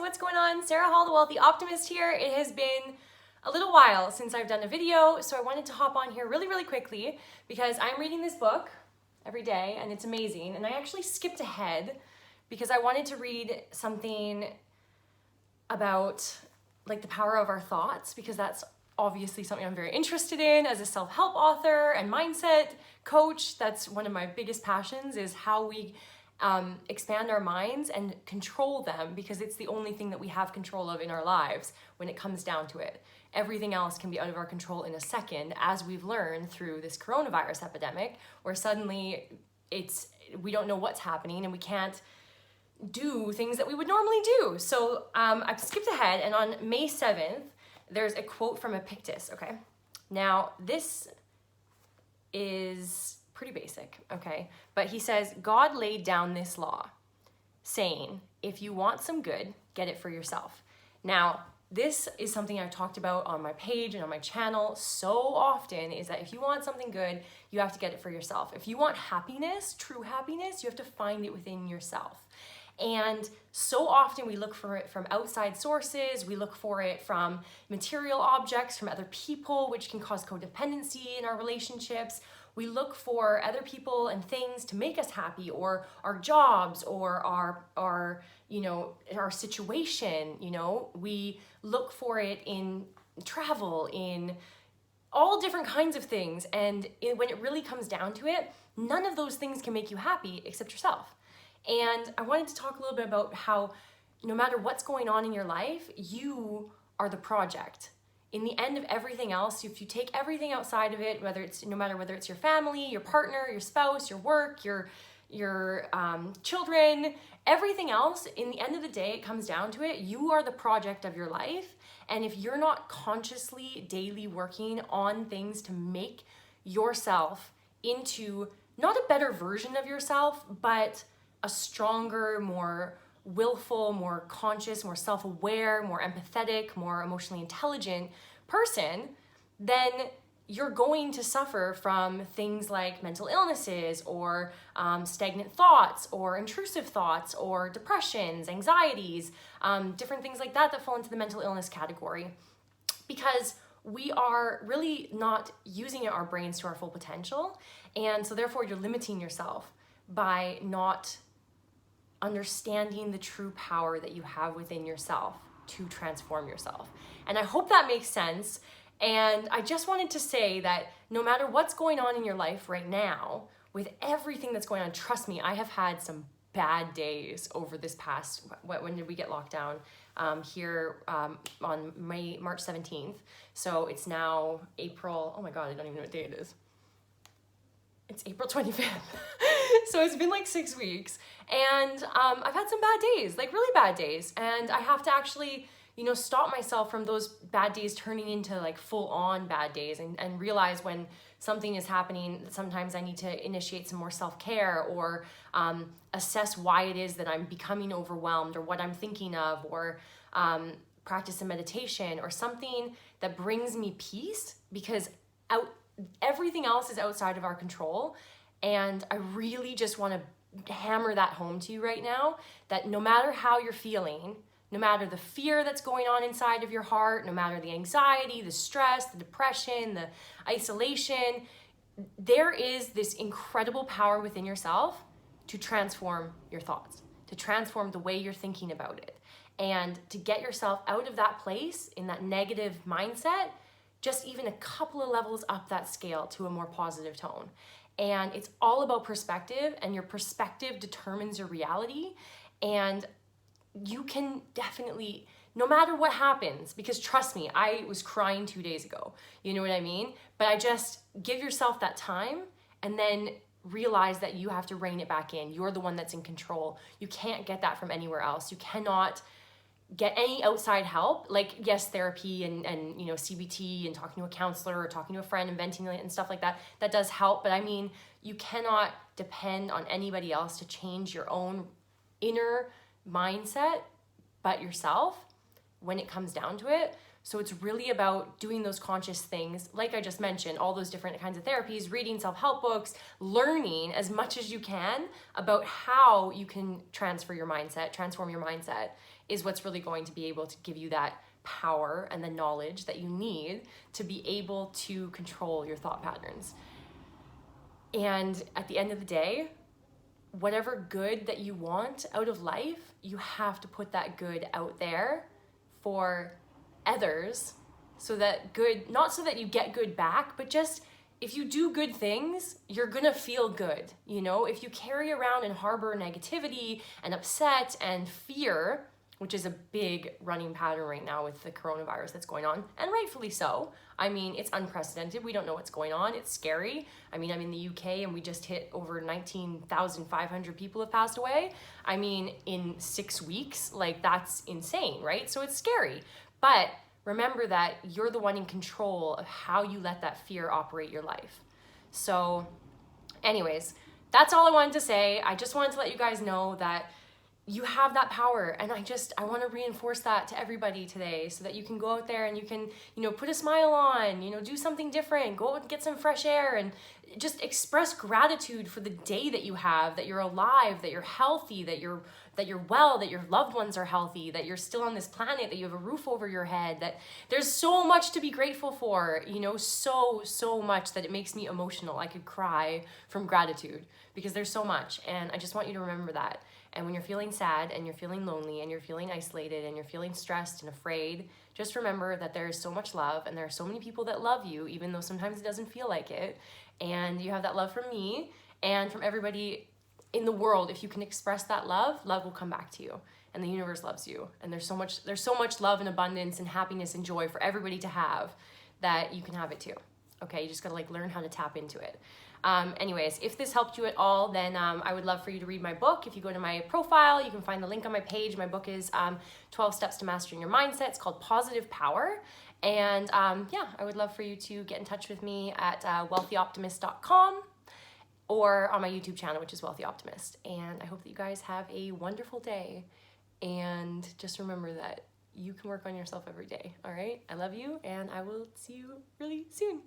what's going on? Sarah Hall, the Wealthy Optimist here. It has been a little while since I've done a video, so I wanted to hop on here really quickly because I'm reading this book every day and it's amazing. And I actually skipped ahead because I wanted to read something about like the power of our thoughts, because that's obviously something I'm very interested in as a self-help author and mindset coach. That's one of my biggest passions, is how we expand our minds and control them, because it's the only thing that we have control of in our lives when it comes down to it. Everything else can be out of our control in a second, as we've learned through this coronavirus epidemic, where suddenly we don't know what's happening and we can't do things that we would normally do. So I've skipped ahead, and on May 7th, there's a quote from Epictetus, okay? Now, this is pretty basic, okay? But he says, God laid down this law, saying, if you want some good, get it for yourself. Now, this is something I've talked about on my page and on my channel so often, is that if you want something good, you have to get it for yourself. If you want happiness, true happiness, you have to find it within yourself. And so often we look for it from outside sources, we look for it from material objects, from other people, which can cause codependency in our relationships. We look for other people and things to make us happy, or our jobs, or our situation. We look for it in travel, in all different kinds of things. And when it really comes down to it, none of those things can make you happy except yourself. And I wanted to talk a little bit about how no matter what's going on in your life, you are the project. In the end of everything else, if you take everything outside of it, no matter whether it's your family, your partner, your spouse, your work, your children, everything else, in the end of the day, it comes down to it, you are the project of your life. And if you're not consciously daily working on things to make yourself into not a better version of yourself, but a stronger, more willful, more conscious, more self-aware, more empathetic, more emotionally intelligent person, then you're going to suffer from things like mental illnesses, or stagnant thoughts, or intrusive thoughts, or depressions, anxieties, different things like that fall into the mental illness category, because we are really not using our brains to our full potential. And so therefore you're limiting yourself by not understanding the true power that you have within yourself to transform yourself. And I hope that makes sense. And I just wanted to say that no matter what's going on in your life right now, with everything that's going on, trust me, I have had some bad days over this past, when did we get locked down? Here on March 17th. So it's now April, oh my God, I don't even know what day it is. It's April 25th. So it's been like 6 weeks, and I've had some bad days, like really bad days. And I have to actually, stop myself from those bad days turning into like full on bad days, and realize when something is happening that sometimes I need to initiate some more self-care, or assess why it is that I'm becoming overwhelmed, or what I'm thinking of, or practice some meditation or something that brings me peace, because everything else is outside of our control. And I really just want to hammer that home to you right now, that no matter how you're feeling, no matter the fear that's going on inside of your heart, no matter the anxiety, the stress, the depression, the isolation, there is this incredible power within yourself to transform your thoughts, to transform the way you're thinking about it, and to get yourself out of that place in that negative mindset, just even a couple of levels up that scale to a more positive tone. And it's all about perspective, and your perspective determines your reality. And you can definitely, no matter what happens, because trust me, I was crying 2 days ago, you know what I mean? But I just give yourself that time, and then realize that you have to rein it back in. You're the one that's in control. You can't get that from anywhere else. You cannot get any outside help. Like, yes, therapy and CBT and talking to a counselor or talking to a friend and venting and stuff like that, that does help. But I mean, you cannot depend on anybody else to change your own inner mindset but yourself when it comes down to it. So it's really about doing those conscious things, like I just mentioned, all those different kinds of therapies, reading self-help books, learning as much as you can about how you can transform your mindset is what's really going to be able to give you that power and the knowledge that you need to be able to control your thought patterns. And at the end of the day, whatever good that you want out of life, you have to put that good out there for others, so that good, not so that you get good back, but just if you do good things, you're gonna feel good. You know, if you carry around and harbor negativity and upset and fear, which is a big running pattern right now with the coronavirus that's going on, and rightfully so. I mean, it's unprecedented. We don't know what's going on. It's scary. I mean, I'm in the UK and we just hit over 19,500 people have passed away. I mean, in 6 weeks, like that's insane, right? So it's scary. But remember that you're the one in control of how you let that fear operate your life. So anyways, that's all I wanted to say. I just wanted to let you guys know that you have that power, and I want to reinforce that to everybody today, so that you can go out there and you can, put a smile on, do something different, go and get some fresh air, and just express gratitude for the day that you have, that you're alive, that you're healthy, that you're well, that your loved ones are healthy, that you're still on this planet, that you have a roof over your head, that there's so much to be grateful for, so much that it makes me emotional. I could cry from gratitude because there's so much, and I just want you to remember that. And when you're feeling sad and you're feeling lonely and you're feeling isolated and you're feeling stressed and afraid, just remember that there is so much love and there are so many people that love you, even though sometimes it doesn't feel like it. And you have that love from me and from everybody in the world. If you can express that love will come back to you, and the universe loves you. And there's so much love and abundance and happiness and joy for everybody to have, that you can have it too. Okay, you just gotta learn how to tap into it. Anyways, if this helped you at all, then I would love for you to read my book. If you go to my profile, you can find the link on my page. My book is 12 Steps to Mastering Your Mindset. It's called Positive Power. And I would love for you to get in touch with me at wealthyoptimist.com or on my YouTube channel, which is Wealthy Optimist. And I hope that you guys have a wonderful day. And just remember that you can work on yourself every day, all right? I love you, and I will see you really soon.